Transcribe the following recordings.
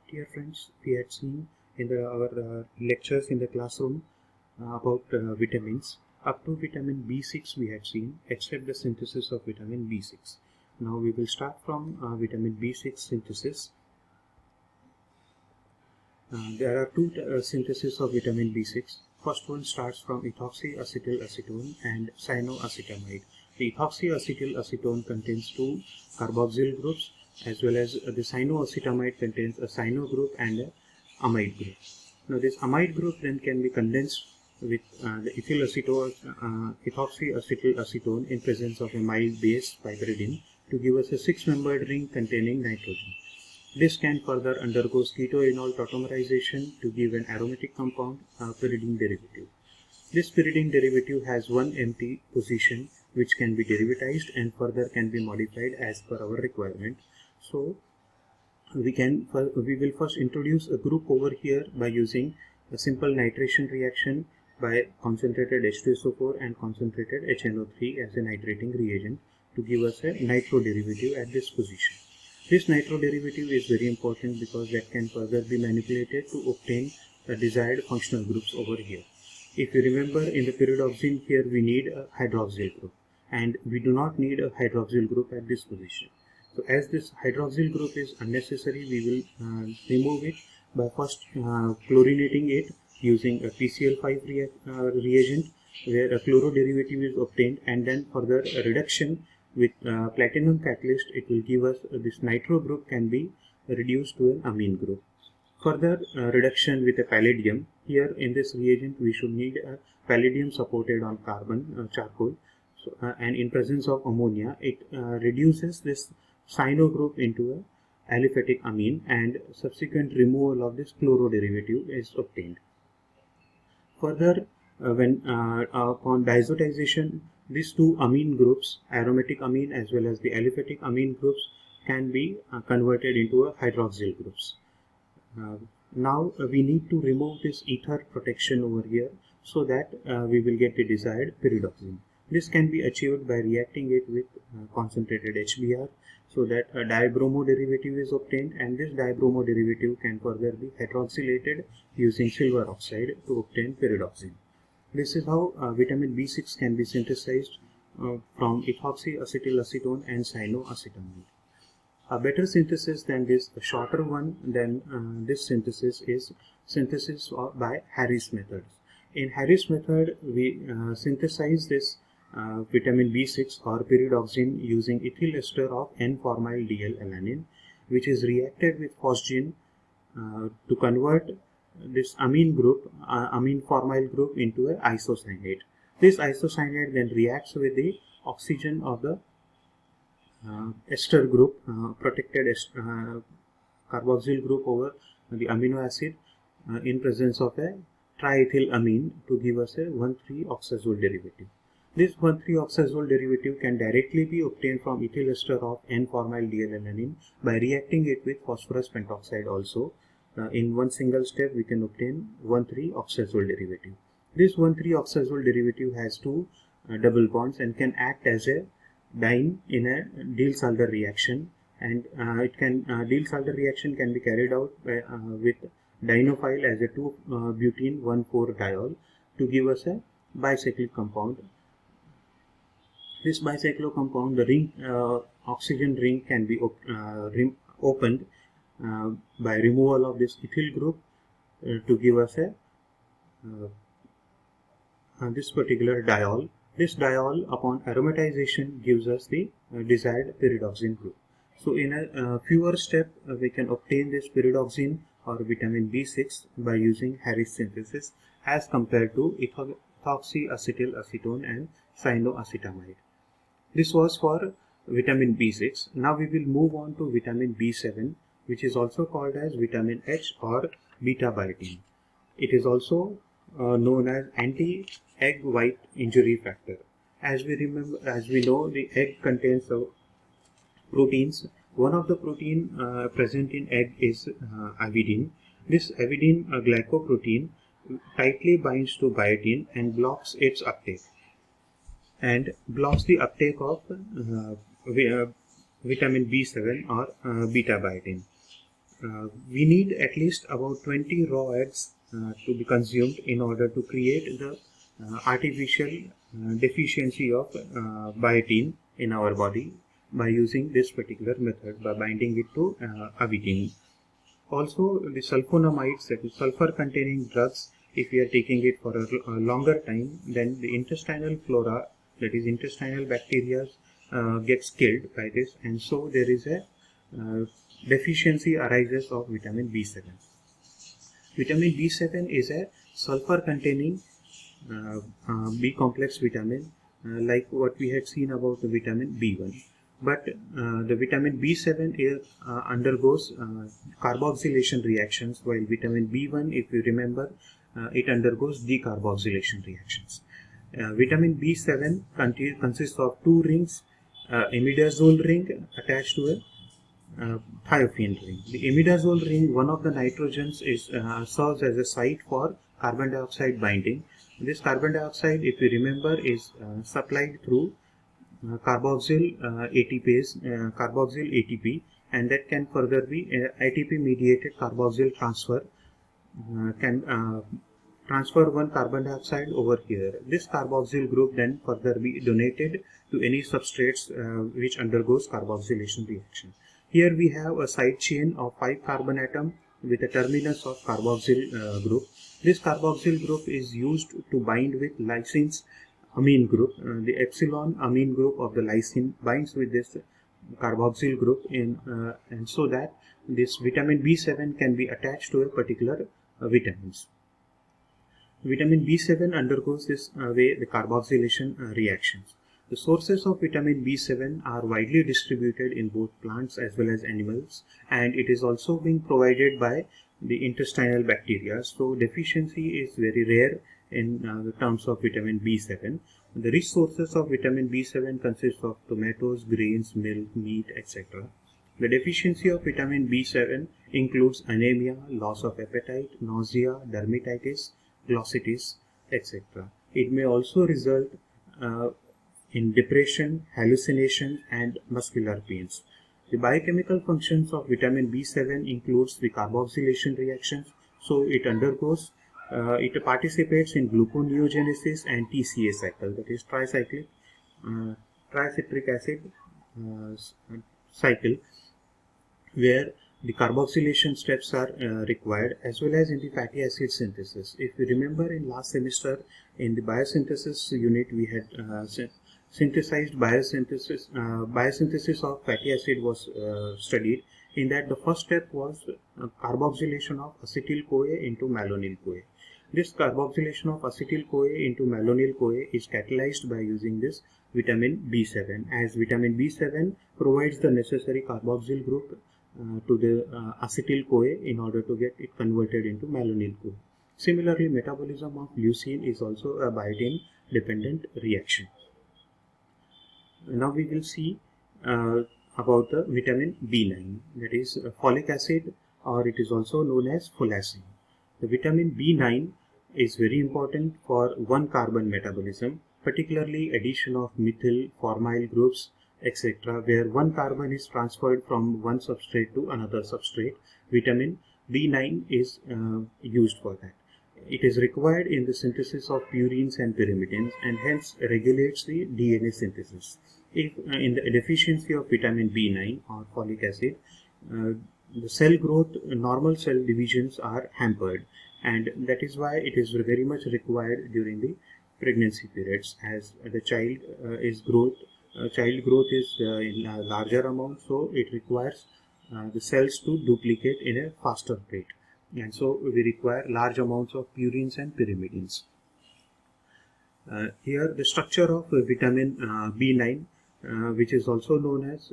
Dear friends, we had seen in our lectures in the classroom about vitamins. Up to vitamin B6 we had seen, except the synthesis of vitamin B6. Now we will start from vitamin B6 synthesis. There are two syntheses of vitamin B6. First one starts from ethoxyacetylacetone and cyanoacetamide. The ethoxyacetylacetone contains two carboxyl groups, as well as the cyanoacetamide contains a cyano group and a amide group. Now this amide group then can be condensed with the ethoxyacetylacetone in presence of a mild base pyridine to give us a 6-membered ring containing nitrogen. This can further undergo ketoenol tautomerization to give an aromatic compound, pyridine derivative. This pyridine derivative has one empty position which can be derivatized and further can be modified as per our requirement. So we will first introduce a group over here by using a simple nitration reaction by concentrated H2SO4 and concentrated HNO3 as a nitrating reagent to give us a nitro derivative at this position. This nitro derivative is very important because that can further be manipulated to obtain the desired functional groups over here. If you remember, in the pyridoxine here we need a hydroxyl group and we do not need a hydroxyl group at this position. So as this hydroxyl group is unnecessary, we will remove it by first chlorinating it using a PCl5 reagent where a chloro derivative is obtained, and then further a reduction with platinum catalyst, it will give us this nitro group can be reduced to an amine group. Further reduction with a palladium. Here in this reagent we should need a palladium supported on carbon charcoal. So, and in presence of ammonia, it reduces this cyano group into a aliphatic amine, and subsequent removal of this chloro derivative is obtained. Further, when upon diazotization, these two amine groups, aromatic amine as well as the aliphatic amine groups, can be converted into a hydroxyl groups. Now we need to remove this ether protection over here so that we will get the desired pyridoxine. This can be achieved by reacting it with concentrated HBr so that a dibromo derivative is obtained, and this dibromo derivative can further be hydroxylated using silver oxide to obtain pyridoxine. This is how vitamin B6 can be synthesized from ethoxyacetylacetone and cyanoacetamide. A better synthesis than this, a shorter one than this synthesis is synthesis by Harris methods. In Harris method, we synthesize this vitamin B6 or pyridoxine using ethyl ester of N-formyl DL-alanine, which is reacted with phosgene to convert this amine group, amine formyl group, into an isocyanate. This isocyanate then reacts with the oxygen of the ester group, protected carboxyl group over the amino acid in presence of a triethylamine to give us a 1,3-oxazole derivative. This 1,3-oxazole derivative can directly be obtained from ethyl ester of N-formyl DL-alanine by reacting it with phosphorus pentoxide also. In one single step we can obtain 1,3-oxazole derivative. This 1,3-oxazole derivative has two double bonds and can act as a diene in a Diels-Alder reaction, and Diels-Alder reaction can be carried out by, with dienophile as a 2-butene 1,4 diol to give us a bicyclic compound. This bicyclo compound, the ring oxygen ring can be opened by removal of this ethyl group to give us a this particular diol. This diol upon aromatization gives us the desired pyridoxine group. So in a fewer step we can obtain this pyridoxine or vitamin B6 by using Harris synthesis as compared to ethoxyacetylacetone and cyanoacetamide. This was for vitamin B6. Now we will move on to vitamin B7, which is also called as vitamin H or beta biotin. It is also known as anti-egg white injury factor. As we know, the egg contains proteins. One of the protein present in egg is avidin. This avidin glycoprotein tightly binds to biotin and blocks its uptake, and blocks the uptake of vitamin B7 or beta biotin. we need at least about 20 raw eggs to be consumed in order to create the artificial deficiency of biotin in our body by using this particular method, by binding it to avidin. Also, the sulfonamides, that is sulfur containing drugs, if we are taking it for a longer time, then the intestinal flora, that is intestinal bacteria, gets killed by this, and so there is a deficiency arises of vitamin B7. Vitamin B7 is a sulfur containing B complex vitamin, like what we had seen about the vitamin B1. But the vitamin B7 undergoes carboxylation reactions, while vitamin B1, if you remember, it undergoes decarboxylation reactions. Vitamin B7 consists of two rings, imidazole ring attached to a thiophene ring. The imidazole ring, one of the nitrogens, serves as a site for carbon dioxide binding. This carbon dioxide, if you remember, is supplied through carboxyl ATP, and that can further be ATP mediated carboxyl transfer, can transfer one carbon dioxide over here. This carboxyl group then further be donated to any substrates which undergoes carboxylation reaction. Here we have a side chain of 5 carbon atom with a terminus of carboxyl group. This carboxyl group is used to bind with lysine amine group. The epsilon amine group of the lysine binds with this carboxyl group and so that this vitamin B7 can be attached to a particular vitamins. Vitamin B7 undergoes this way the carboxylation reactions. The sources of vitamin B7 are widely distributed in both plants as well as animals, and it is also being provided by the intestinal bacteria. So deficiency is very rare in the terms of vitamin B7. The rich sources of vitamin B7 consist of tomatoes, grains, milk, meat, etc. The deficiency of vitamin B7 includes anemia, loss of appetite, nausea, dermatitis, glossitis, etc. It may also result in depression, hallucination, and muscular pains. The biochemical functions of vitamin B7 includes the carboxylation reactions, so it undergoes, it participates in gluconeogenesis and TCA cycle, that is tricyclic, tricitric acid cycle, where the carboxylation steps are required, as well as in the fatty acid synthesis. If you remember in last semester in the biosynthesis unit, we had synthesized biosynthesis of fatty acid was studied. In that, the first step was carboxylation of acetyl-CoA into malonyl-CoA. This carboxylation of acetyl-CoA into malonyl-CoA is catalyzed by using this vitamin B7, as vitamin B7 provides the necessary carboxyl group to the acetyl-CoA in order to get it converted into malonyl-CoA. Similarly, metabolism of leucine is also a biotin dependent reaction. Now we will see about the vitamin B9, that is folic acid, or it is also known as folacin. The vitamin B9 is very important for one carbon metabolism, particularly addition of methyl, formyl groups, etc., where one carbon is transferred from one substrate to another substrate. Vitamin B9 is used for that. It is required in the synthesis of purines and pyrimidines, and hence regulates the DNA synthesis. If in the deficiency of vitamin B9 or folic acid, the cell growth, normal cell divisions are hampered, and that is why it is very much required during the pregnancy periods, as the child growth is in a larger amount, so it requires the cells to duplicate in a faster rate, and so we require large amounts of purines and pyrimidines. Here the structure of vitamin B9, which is also known as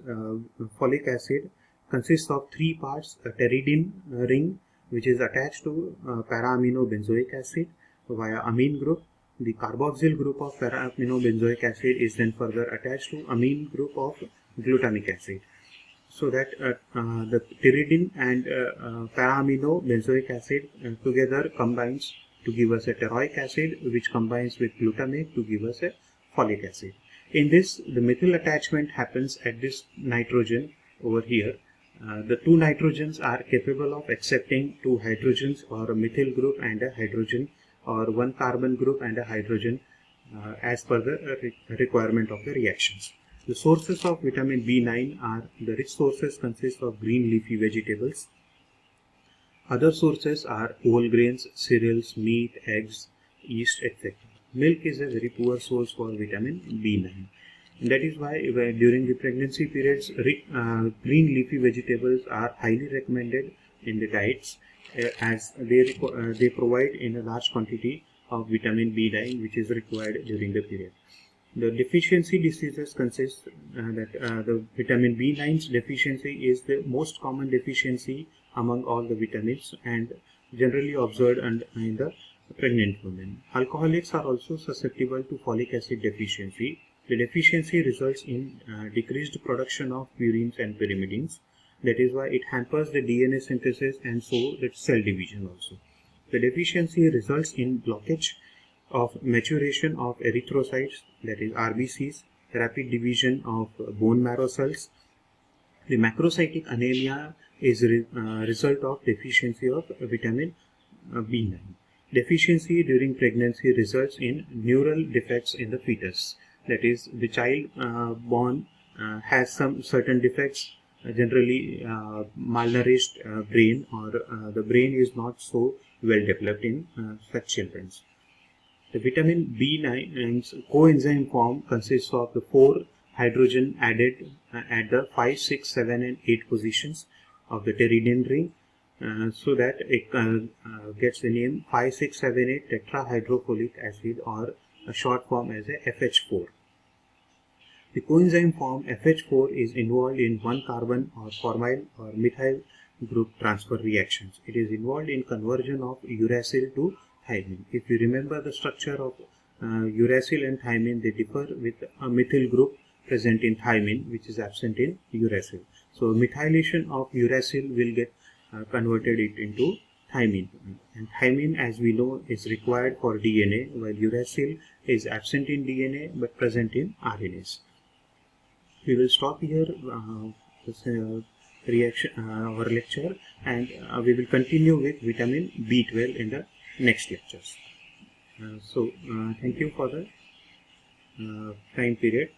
folic acid, consists of 3 parts: a pteridine ring, which is attached to para-aminobenzoic acid via amine group. The carboxyl group of para-aminobenzoic acid is then further attached to amine group of glutamic acid, so that the pteridine and para-aminobenzoic acid together combines to give us a pteroic acid, which combines with glutamate to give us a folic acid. In this, the methyl attachment happens at this nitrogen over here, The two nitrogens are capable of accepting two hydrogens or a methyl group and a hydrogen, or one carbon group and a hydrogen, as per the requirement of the reactions. The sources of vitamin B9 are the rich sources consist of green leafy vegetables. Other sources are whole grains, cereals, meat, eggs, yeast, etc. Milk is a very poor source for vitamin B9. And that is why during the pregnancy periods, green leafy vegetables are highly recommended in the diets, as they provide in a large quantity of vitamin B9 which is required during the period. The deficiency diseases consist the vitamin B9's deficiency is the most common deficiency among all the vitamins and generally observed in the pregnant women. Alcoholics are also susceptible to folic acid deficiency. The deficiency results in decreased production of purines and pyrimidines. That is why it hampers the DNA synthesis and so the cell division also. The deficiency results in blockage of maturation of erythrocytes, that is RBCs, rapid division of bone marrow cells. The macrocytic anemia is a result of deficiency of vitamin B9. Deficiency during pregnancy results in neural defects in the fetus. That is, the child born has some certain defects, generally malnourished brain, or the brain is not so well developed in such children. The vitamin B9's coenzyme form consists of the 4 hydrogen added at the 5, 6, 7 and 8 positions of the pteridine ring, so that it gets the name 5, 6, 7, 8 tetrahydrofolic acid, or a short form as a FH4. The coenzyme form FH4 is involved in 1 carbon or formyl or methyl group transfer reactions. It is involved in conversion of uracil to thymine. If you remember the structure of uracil and thymine, they differ with a methyl group present in thymine which is absent in uracil. So methylation of uracil will get converted it into thymine, and thymine, as we know, is required for DNA, while uracil is absent in DNA but present in RNAs. We will stop here this our lecture, and we will continue with vitamin B12 in the next lectures. Thank you for the time period.